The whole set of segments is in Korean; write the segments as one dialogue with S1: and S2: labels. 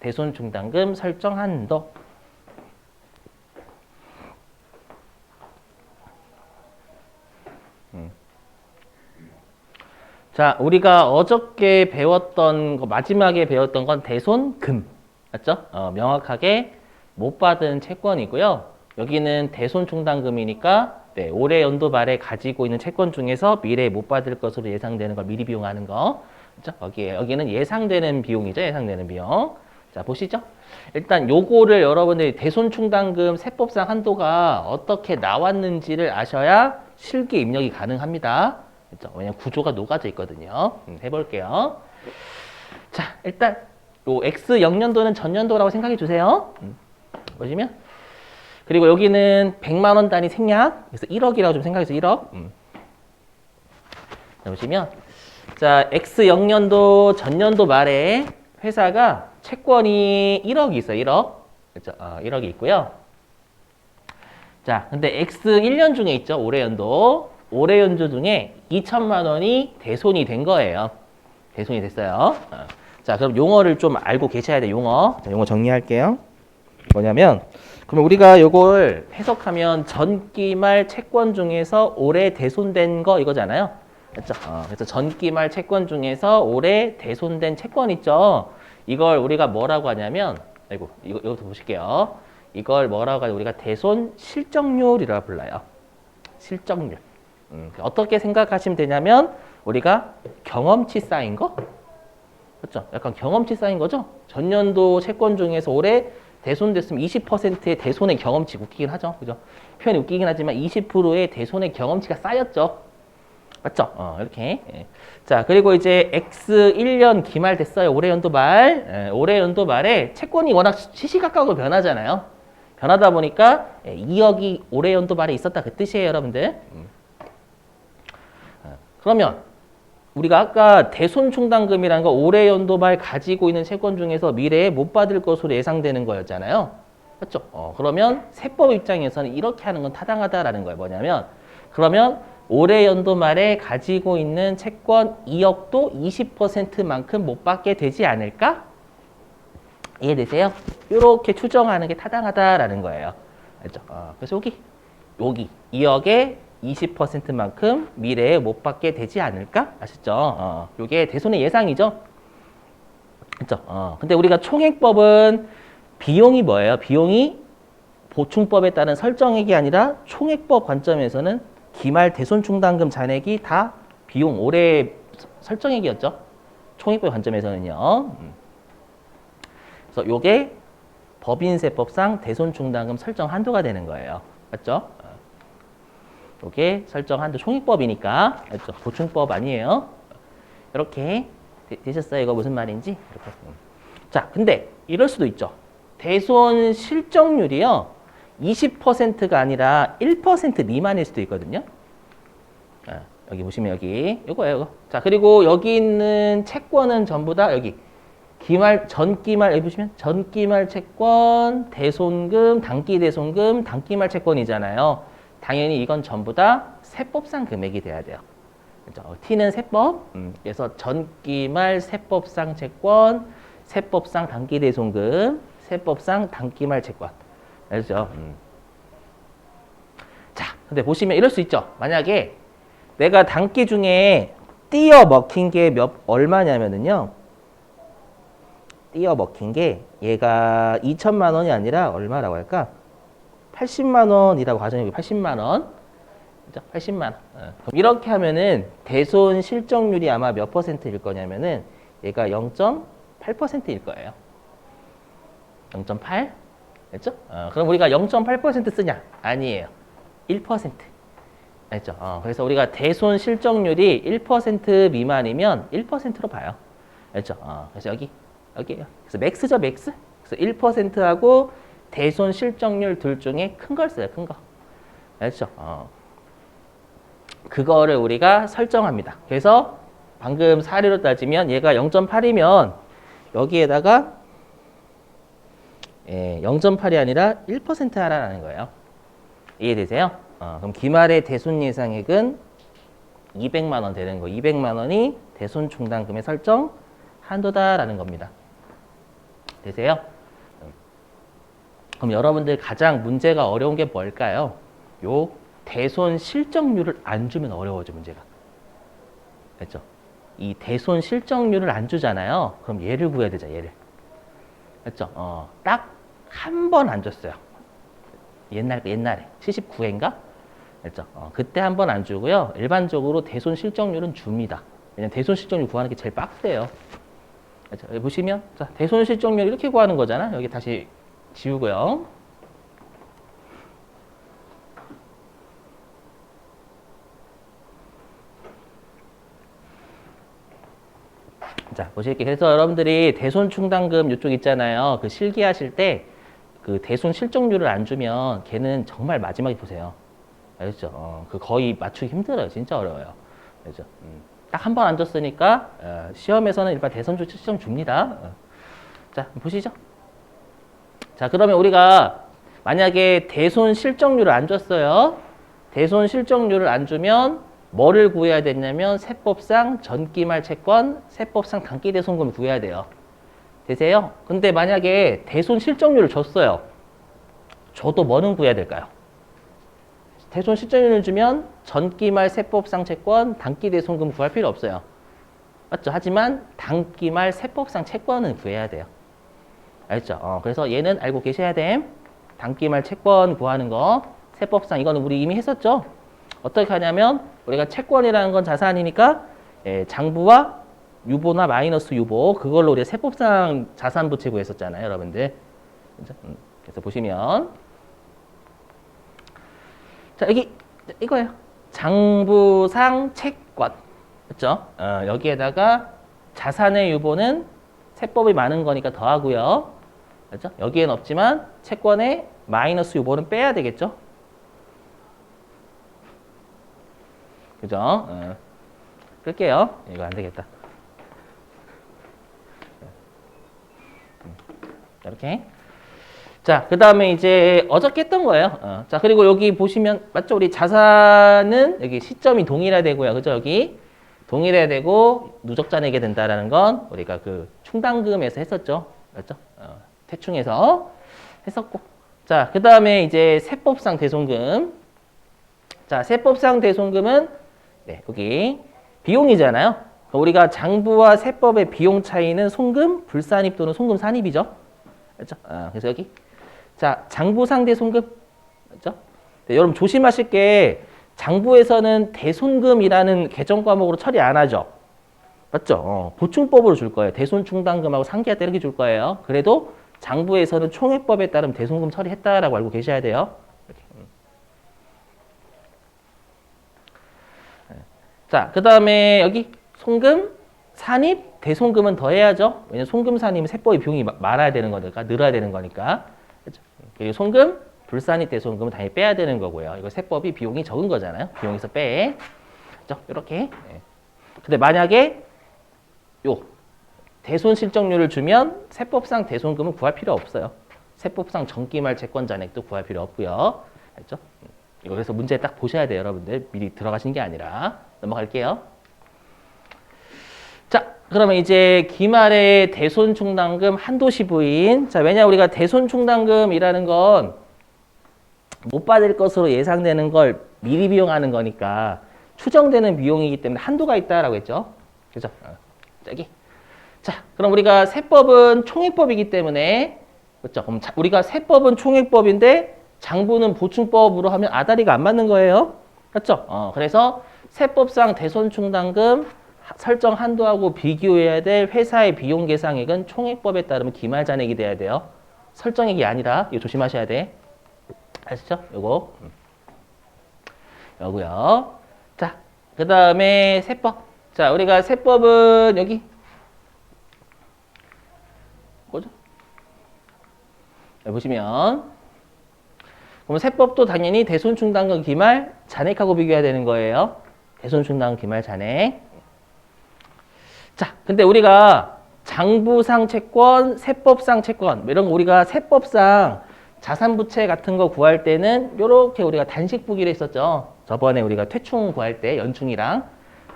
S1: 대손 충당금 설정 한도. 자, 우리가 어저께 배웠던 거, 마지막에 배웠던 건 대손금. 맞죠? 명확하게 못 받은 채권이고요. 여기는 대손 충당금이니까 네, 올해 연도 말에 가지고 있는 채권 중에서 미래에 못 받을 것으로 예상되는 걸 미리 비용하는 거. 그렇죠? 여기는 예상되는 비용이죠. 예상되는 비용. 자, 보시죠. 일단 요거를 여러분들이 대손 충당금 세법상 한도가 어떻게 나왔는지를 아셔야 실기 입력이 가능합니다. 그렇죠? 왜냐면 구조가 녹아져 있거든요. 해볼게요. 자, 일단 요 X 0년도는 전년도라고 생각해 주세요. 보시면 그리고 여기는 100만 원 단위 생략. 그래서 1억이라고 좀 생각해서 1억. 자, 보시면 자, X 0년도 전년도 말에 회사가 채권이 1억이 있어요. 1억. 그렇죠? 1억이 있고요. 자, 근데 X 1년 중에 있죠. 올해 연도. 올해 연도 중에 2천만 원이 대손이 된 거예요. 대손이 됐어요. 자, 그럼 용어를 좀 알고 계셔야 돼요. 용어. 자, 용어 정리할게요. 뭐냐면 그러면 우리가 요걸 해석하면 전기말 채권 중에서 올해 대손된 거 이거잖아요. 그렇죠? 그래서 전기말 채권 중에서 올해 대손된 채권 있죠. 이걸 우리가 뭐라고 하냐면 아이고 이거부터 보실게요. 이걸 뭐라고 하냐 우리가 대손 실적률이라고 불러요. 실적률. 어떻게 생각하시면 되냐면 우리가 경험치 쌓인 거? 그렇죠? 약간 경험치 쌓인 거죠? 전년도 채권 중에서 올해 대손됐으면 20%의 대손의 경험치 웃기긴 하죠. 그죠? 표현이 웃기긴 하지만 20%의 대손의 경험치가 쌓였죠. 맞죠? 이렇게. 예. 자, 그리고 이제 X 1년 기말 됐어요. 올해 연도 말. 예, 올해 연도 말에 채권이 워낙 시시각각으로 변하잖아요. 변하다 보니까 2억이 올해 연도 말에 있었다 그 뜻이에요, 여러분들. 그러면 우리가 아까 대손 충당금이라는 거 올해 연도 말 가지고 있는 채권 중에서 미래에 못 받을 것으로 예상되는 거였잖아요. 맞죠? 그러면 세법 입장에서는 이렇게 하는 건 타당하다라는 거예요. 뭐냐면 그러면 올해 연도 말에 가지고 있는 채권 2억도 20%만큼 못 받게 되지 않을까? 이해되세요? 이렇게 추정하는 게 타당하다라는 거예요. 알죠? 그래서 여기 2억에 20%만큼 미래에 못 받게 되지 않을까? 아시죠? 이게 대손의 예상이죠. 그렇죠? 근데 우리가 총액법은 비용이 뭐예요? 비용이 보충법에 따른 설정액이 아니라 총액법 관점에서는 기말 대손 충당금 잔액이 다 비용 올해 설정액이었죠. 총액법 관점에서는요. 그래서 이게 법인세법상 대손 충당금 설정 한도가 되는 거예요. 맞죠? 이게 설정 한도 총액법이니까 맞죠? 보충법 아니에요. 이렇게 되셨어요? 이거 무슨 말인지? 이렇게. 자, 근데 이럴 수도 있죠. 대손 실적률이요. 20%가 아니라 1% 미만일 수도 있거든요. 여기 보시면 여기 이거예요. 이거. 자, 그리고 여기 있는 채권은 전부 다 여기 전기말 여기 보시면 전기말 채권, 대손금, 단기대손금, 단기말 채권이잖아요. 당연히 이건 전부 다 세법상 금액이 돼야 돼요. 그렇죠? T는 세법, 그래서 전기말 세법상 채권, 세법상 단기대손금, 세법상 단기말 채권. 알죠? 자, 근데 보시면 이럴 수 있죠. 만약에 내가 단기 중에 띄어 먹힌 게 얼마냐면은요. 띄어 먹힌 게 얘가 2천만 원이 아니라 얼마라고 할까? 80만 원이라고 가정해 보면 80만 원. 그죠? 80만 원. 그럼 이렇게 하면은 대손 실적률이 아마 몇 퍼센트일 거냐면은 얘가 0.8%일 거예요. 0.8? 됐죠? 그럼 우리가 0.8% 쓰냐? 아니에요. 1%. 알죠? 그래서 우리가 대손 실적률이 1% 미만이면 1%로 봐요. 알죠? 그래서 여기에요. 그래서 맥스죠, 맥스? 그래서 1%하고 대손 실적률 둘 중에 큰 걸 써요, 큰 거. 알죠? 그거를 우리가 설정합니다. 그래서 방금 사례로 따지면 얘가 0.8이면 여기에다가 0.8이 아니라 1% 하라는 거예요. 이해되세요? 그럼 기말의 대손 예상액은 200만 원 되는 거. 200만 원이 대손 충당금의 설정 한도다라는 겁니다. 되세요? 그럼 여러분들 가장 문제가 어려운 게 뭘까요? 요 대손 실적률을 안 주면 어려워져, 문제가. 됐죠? 이 대손 실적률을 안 주잖아요. 그럼 얘를 구해야 되죠, 얘를. 됐죠? 딱 한 번 안 줬어요. 옛날에 79회인가? 됐죠? 그때 한 번 안 주고요. 일반적으로 대손 실적률은 줍니다. 왜냐면 대손 실적률 구하는 게 제일 빡세요. 그렇죠? 여기 보시면 자, 대손 실적률 이렇게 구하는 거잖아. 여기 다시 지우고요. 자, 보실게요. 그래서 여러분들이 대손 충당금 이쪽 있잖아요. 그 실기하실 때 그 대손 실적률을 안 주면 걔는 정말 마지막에 보세요. 알겠죠? 그 거의 맞추기 힘들어요. 진짜 어려워요. 그렇죠? 딱 한 번 안 줬으니까 시험에서는 일반 대손 실적 줍니다. 자, 보시죠. 자, 그러면 우리가 만약에 대손 실적률을 안 줬어요. 대손 실적률을 안 주면 뭐를 구해야 되냐면 세법상 전기말 채권, 세법상 단기대손금을 구해야 돼요. 되세요? 근데 만약에 대손 실적률을 줬어요. 저도 뭐는 구해야 될까요? 대손 실적률을 주면 전기말 세법상 채권, 단기대손금 구할 필요 없어요. 맞죠? 하지만 단기말 세법상 채권은 구해야 돼요. 알죠? 그래서 얘는 알고 계셔야 돼. 단기말 채권 구하는 거, 세법상 이거는 우리 이미 했었죠? 어떻게 하냐면 우리가 채권이라는 건 자산이니까 장부와 유보나 마이너스 유보 그걸로 우리가 세법상 자산부채 구했었잖아요, 여러분들. 그래서 보시면 자 여기 이거예요. 장부상 채권, 그렇죠? 여기에다가 자산의 유보는 세법이 많은 거니까 더하고요. 그렇죠? 여기엔 없지만 채권의 마이너스 유보는 빼야 되겠죠? 그죠? 끌게요. 이거 안 되겠다. 이렇게. 자, 그 다음에 이제 어저께 했던 거예요. 자, 그리고 여기 보시면, 맞죠? 우리 자산은 여기 시점이 동일해야 되고요. 그죠? 여기 동일해야 되고 누적자 내게 된다라는 건 우리가 그 충당금에서 했었죠. 맞죠? 태충에서 했었고. 자, 그 다음에 이제 세법상 대손금. 자, 세법상 대손금은 네, 여기 비용이잖아요. 우리가 장부와 세법의 비용 차이는 송금, 불산입 또는 송금 산입이죠. 그렇죠? 그래서 여기 자 장부상 대손금, 맞죠? 네, 여러분 조심하실 게 장부에서는 대손금이라는 개정 과목으로 처리 안 하죠. 맞죠? 보충법으로 줄 거예요. 대손충당금하고 상기할 때 이렇게 줄 거예요. 그래도 장부에서는 총회법에 따르면 대손금 처리했다라고 알고 계셔야 돼요. 이렇게. 자, 그 다음에 여기 송금, 산입, 대손금은 더해야죠. 왜냐면 송금, 산입은 세법의 비용이 많아야 되는 거니까, 늘어야 되는 거니까. 그렇죠? 그리고 송금, 불산입, 대손금은 당연히 빼야 되는 거고요. 이거 세법이 비용이 적은 거잖아요. 비용에서 빼. 그렇죠? 이렇게. 근데 만약에 요 대손 실적률을 주면 세법상 대손금은 구할 필요 없어요. 세법상 전기말 채권 잔액도 구할 필요 없고요. 알죠? 이거 그래서 문제 딱 보셔야 돼요, 여러분들. 미리 들어가시는 게 아니라. 넘어갈게요. 자, 그러면 이제 기말의 대손충당금 한도시 부인. 자, 왜냐 우리가 대손충당금이라는 건 못 받을 것으로 예상되는 걸 미리 비용하는 거니까 추정되는 비용이기 때문에 한도가 있다라고 했죠. 그죠? 여기. 자, 그럼 우리가 세법은 총액법이기 때문에 그렇죠? 그럼 우리가 세법은 총액법인데 장부는 보충법으로 하면 아다리가 안 맞는 거예요. 그렇죠? 그래서 세법상 대손충당금 설정 한도하고 비교해야 될 회사의 비용 계상액은 총액법에 따르면 기말잔액이 돼야 돼요. 설정액이 아니라 이거 조심하셔야 돼. 아시죠? 요거. 요거요. 자, 그 다음에 세법. 자, 우리가 세법은 여기 뭐죠? 여기 보시면 그럼 세법도 당연히 대손충당금 기말 잔액하고 비교해야 되는 거예요. 대손충당금 기말 잔액. 자, 근데 우리가 장부상 채권, 세법상 채권 이런 거 우리가 세법상 자산부채 같은 거 구할 때는 요렇게 우리가 단식부기를 했었죠. 저번에 우리가 퇴충 구할 때 연충이랑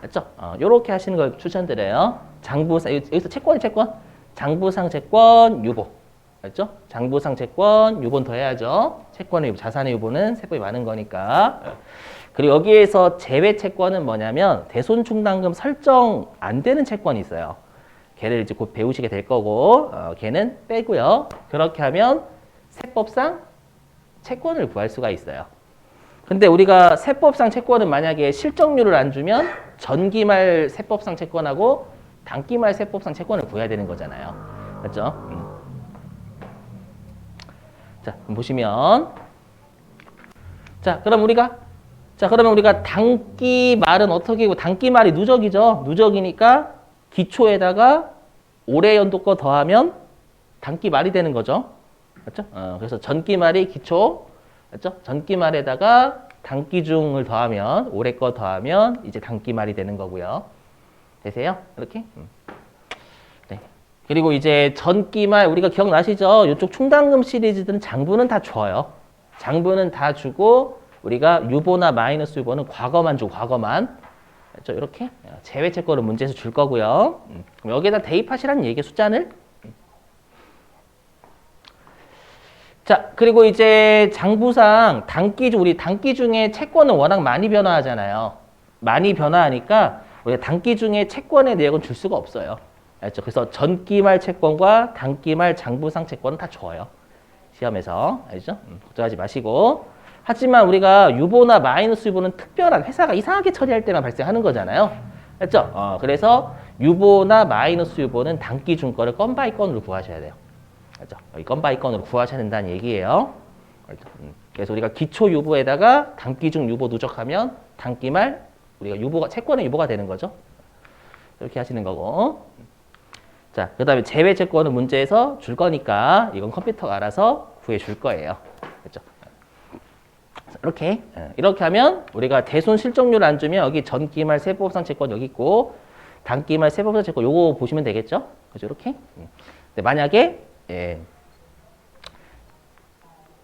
S1: 맞죠? 요렇게 하시는 걸 추천드려요. 장부상 여기서 채권 장부상 채권 유보 맞죠? 장부상 채권, 유보는 더 해야죠. 채권의 유보, 자산의 유보는 세법이 많은 거니까. 그리고 여기에서 제외 채권은 뭐냐면 대손충당금 설정 안 되는 채권이 있어요. 걔를 이제 곧 배우시게 될 거고, 걔는 빼고요. 그렇게 하면 세법상 채권을 구할 수가 있어요. 근데 우리가 세법상 채권은 만약에 실적률을 안 주면 전기말 세법상 채권하고 단기말 세법상 채권을 구해야 되는 거잖아요. 맞죠? 자, 그럼 보시면 그러면 우리가 단기말은 어떻게 단기말이 누적이죠. 누적이니까 기초에다가 올해 연도 거 더하면 단기말이 되는 거죠. 맞죠? 그래서 전기말이 기초, 맞죠? 전기말에다가 단기중을 더하면 올해 거 더하면 이제 단기말이 되는 거고요. 되세요? 이렇게? 네. 그리고 이제 전기말 우리가 기억나시죠? 이쪽 충당금 시리즈들은 장부는 다 줘요. 장부는 다 주고 우리가 유보나 마이너스 유보는 과거만 주고 과거만. 그렇죠? 이렇게 제외 채권을 문제에서 줄 거고요. 그럼 여기에다 대입하시라는 얘기 숫자를. 자, 그리고 이제 장부상 우리 단기 중에 채권은 워낙 많이 변화하잖아요. 많이 변화하니까 우리가 단기 중에 채권의 내역은 줄 수가 없어요. 알죠? 그래서 전기말 채권과 단기말 장부상 채권은 다 줘요. 시험에서. 알죠? 걱정하지 마시고. 하지만 우리가 유보나 마이너스 유보는 특별한 회사가 이상하게 처리할 때만 발생하는 거잖아요. 맞죠? 그래서 유보나 마이너스 유보는 단기 중 거를 건바이 건으로 구하셔야 돼요. 맞죠? 이 건바이 건으로 구하셔야 된다는 얘기예요. 그래서 우리가 기초 유보에다가 단기 중 유보 누적하면 단기말 우리가 유보가 채권의 유보가 되는 거죠. 이렇게 하시는 거고. 자, 그다음에 제외 채권은 문제에서 줄 거니까 이건 컴퓨터가 알아서 구해 줄 거예요. 그렇죠? 이렇게 하면 우리가 대손 실적률 안 주면 여기 전기말 세법상 채권 여기 있고 단기말 세법상 채권 요거 보시면 되겠죠? 그죠? 이렇게. 근데 만약에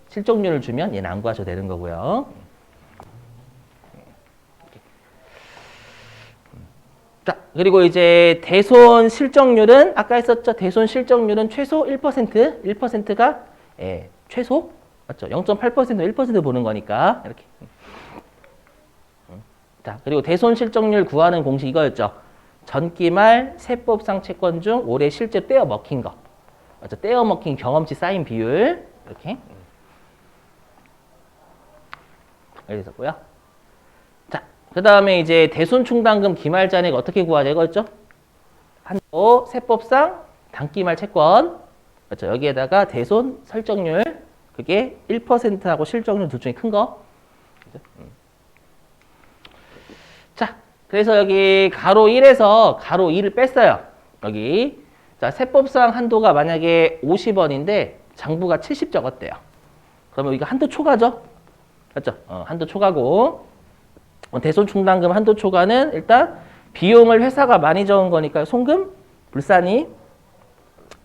S1: 실적률을 주면 얘는 안 구하셔도 되는 거고요. 자, 그리고 이제 대손 실적률은 아까 했었죠? 대손 실적률은 최소 1%, 1%가 최소 맞죠? 0.8%, 1% 보는 거니까 이렇게. 자, 그리고 대손 실적률 구하는 공식 이거였죠. 전기말 세법상 채권 중 올해 실제 떼어 먹힌 거. 맞죠? 떼어 먹힌 경험치 쌓인 비율 이렇게. 여기 있었고요. 자, 그 다음에 이제 대손 충당금 기말 잔액 어떻게 구하자 이거였죠? 한도 세법상 단기말 채권. 맞죠? 여기에다가 대손 설정률 그게 1%하고 실적률 둘 중에 큰 거. 자, 그래서 여기 가로 1에서 가로 2를 뺐어요. 여기. 자, 세법상 한도가 만약에 50원인데 장부가 70 적었대요. 그러면 이거 한도 초과죠? 맞죠? 한도 초과고. 대손 충당금 한도 초과는 일단 비용을 회사가 많이 적은 거니까 송금, 불산이.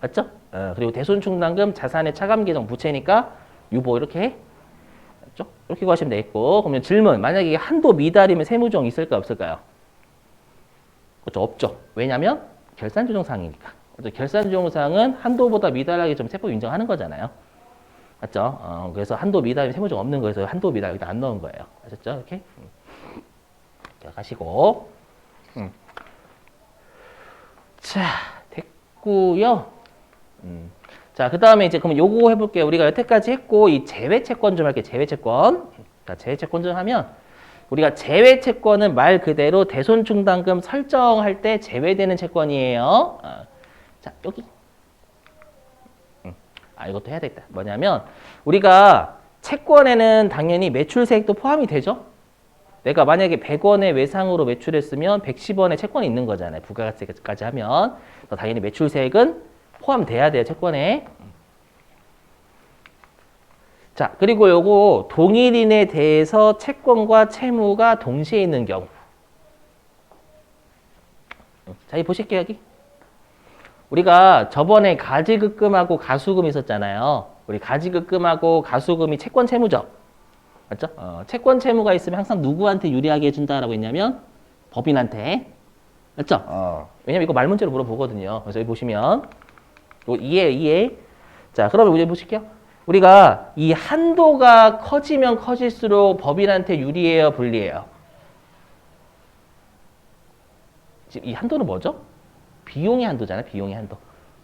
S1: 맞죠? 그리고 대손 충당금 자산의 차감 계정 부채니까 유보 이렇게 해. 맞죠? 이렇게 구하시면 되겠고. 그러면 질문. 만약에 이게 한도 미달이면 세무조항 있을까요? 없을까요? 그렇죠? 없죠. 왜냐면 결산조정사항이니까. 그렇죠? 결산조정사항은 한도보다 미달하게 좀 세법 인정하는 거잖아요. 맞죠? 그래서 한도 미달이면 세무조항 없는 거에서 한도 미달 여기다 안 넣은 거예요. 아셨죠? 이렇게. 가시고. 자, 됐고요. 자, 그 다음에 이제 그럼 요거 해볼게요. 우리가 여태까지 했고, 이 제외채권 좀 할게요. 제외채권. 자, 제외채권 좀 하면, 우리가 제외채권은 말 그대로 대손충당금 설정할 때 제외되는 채권이에요. 자, 여기. 이것도 해야 되겠다. 뭐냐면, 우리가 채권에는 당연히 매출세액도 포함이 되죠? 내가 만약에 100원의 외상으로 매출했으면 110원의 채권이 있는 거잖아요. 부가가치까지 하면. 당연히 매출세액은 포함돼야 돼요, 채권에. 자, 그리고 요거 동일인에 대해서 채권과 채무가 동시에 있는 경우. 자, 이 보실게요, 여기. 우리가 저번에 가지급금하고 가수금 있었잖아요. 우리 가지급금하고 가수금이 채권 채무죠. 맞죠? 채권 채무가 있으면 항상 누구한테 유리하게 해준다라고 했냐면 법인한테. 맞죠? 왜냐면 이거 말 문제로 물어보거든요. 그래서 여기 보시면 이해. 자, 그러면 이제 보실게요. 우리가 이 한도가 커지면 커질수록 법인한테 유리해요, 불리해요? 지금 이 한도는 뭐죠? 비용의 한도잖아요, 비용의 한도.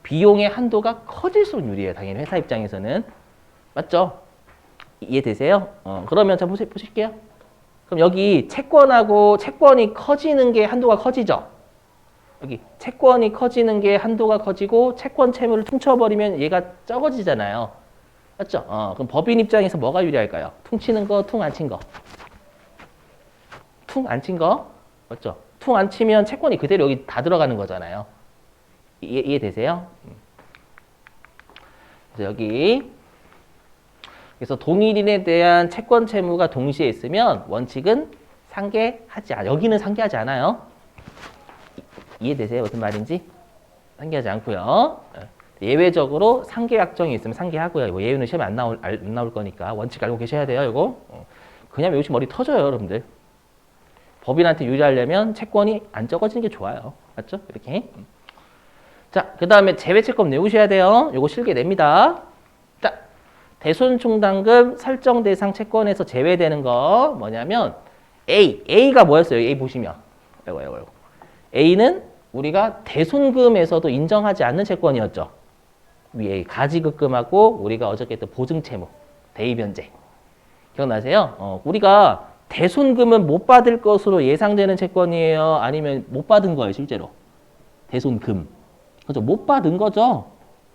S1: 비용의 한도가 커질수록 유리해요, 당연히 회사 입장에서는. 맞죠? 이해되세요? 그러면 자, 보실게요. 그럼 여기 채권이 커지는 게 한도가 커지죠? 여기 채권이 커지는 게 한도가 커지고 채권 채무를 퉁쳐버리면 얘가 적어지잖아요. 맞죠? 그럼 법인 입장에서 뭐가 유리할까요? 퉁치는 거, 퉁 안 친 거. 퉁 안 친 거. 맞죠? 퉁 안 치면 채권이 그대로 여기 다 들어가는 거잖아요. 이해되세요? 그래서 여기 그래서 동일인에 대한 채권 채무가 동시에 있으면 원칙은 상계하지 않아요. 여기는 상계하지 않아요. 이해되세요? 무슨 말인지? 상계하지 않고요. 예외적으로 상계 약정이 있으면 상계하고요. 뭐 예외는 시험에 안 나올 거니까 원칙 알고 계셔야 돼요. 이거 그냥 외우시 머리 터져요, 여러분들. 법인한테 유리하려면 채권이 안 적어지는 게 좋아요. 맞죠? 이렇게. 자, 그 다음에 제외채권 내우셔야 돼요. 요거 실게 냅니다. 자, 대손충당금 설정 대상 채권에서 제외되는 거 뭐냐면 A가 뭐였어요? A 보시면. 이거. A는 우리가 대손금에서도 인정하지 않는 채권이었죠. 위에 가지급금하고 우리가 어저께 했던 보증채무, 대입연재. 기억나세요? 우리가 대손금은 못 받을 것으로 예상되는 채권이에요? 아니면 못 받은 거예요, 실제로? 대손금. 그죠? 못 받은 거죠?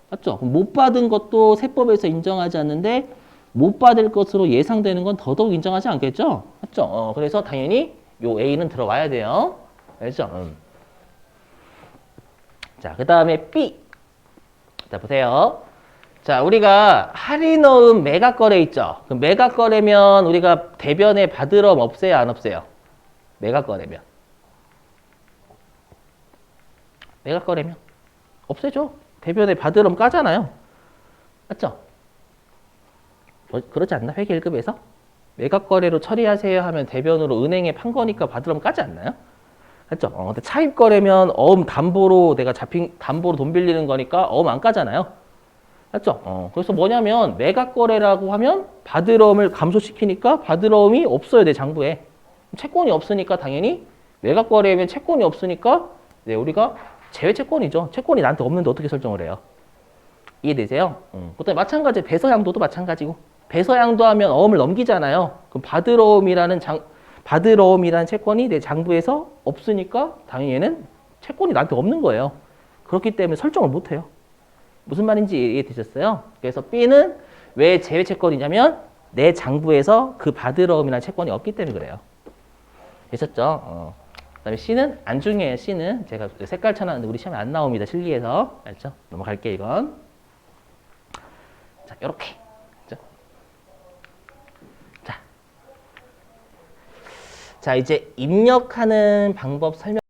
S1: 맞죠? 못 받은 것도 세법에서 인정하지 않는데 못 받을 것으로 예상되는 건 더더욱 인정하지 않겠죠? 맞죠? 그래서 당연히 요 A는 들어와야 돼요. 알죠? 자, 그 다음에 B. 자, 보세요. 자, 우리가 할인어음 매각거래 있죠? 그럼 매각거래면 우리가 대변에 받으럼 없어요, 안 없어요? 매각거래면. 매각거래면. 없애죠. 대변에 받으럼 까잖아요. 맞죠? 그러지 않나? 회계 1급에서? 매각거래로 처리하세요 하면 대변으로 은행에 판 거니까 받으럼 까지 않나요? 맞죠? 근데 차입거래면 어음 담보로 내가 담보로 돈 빌리는 거니까 어음 안 까잖아요. 맞죠? 그래서 뭐냐면 매각거래라고 하면 받으럼을 감소시키니까 받으럼이 없어요, 내 장부에. 채권이 없으니까 당연히 매각거래면 채권이 없으니까 네, 우리가 제외채권이죠. 채권이 나한테 없는데 어떻게 설정을 해요? 이해되세요? 그다음에 마찬가지 배서양도도 마찬가지고 배서양도 하면 어음을 넘기잖아요. 그럼 받으러움이라는 채권이 내 장부에서 없으니까 당연히 얘는 채권이 나한테 없는 거예요. 그렇기 때문에 설정을 못 해요. 무슨 말인지 이해되셨어요? 그래서 B는 왜 제외 채권이냐면 내 장부에서 그 받으러움이라는 채권이 없기 때문에 그래요. 되셨죠? 그다음에 C는 안 중요해요. C는 제가 색깔 쳐놨는데 우리 시험에 안 나옵니다. 실기에서. 알죠? 넘어갈게요, 이건. 자, 요렇게. 자, 이제 입력하는 방법 설명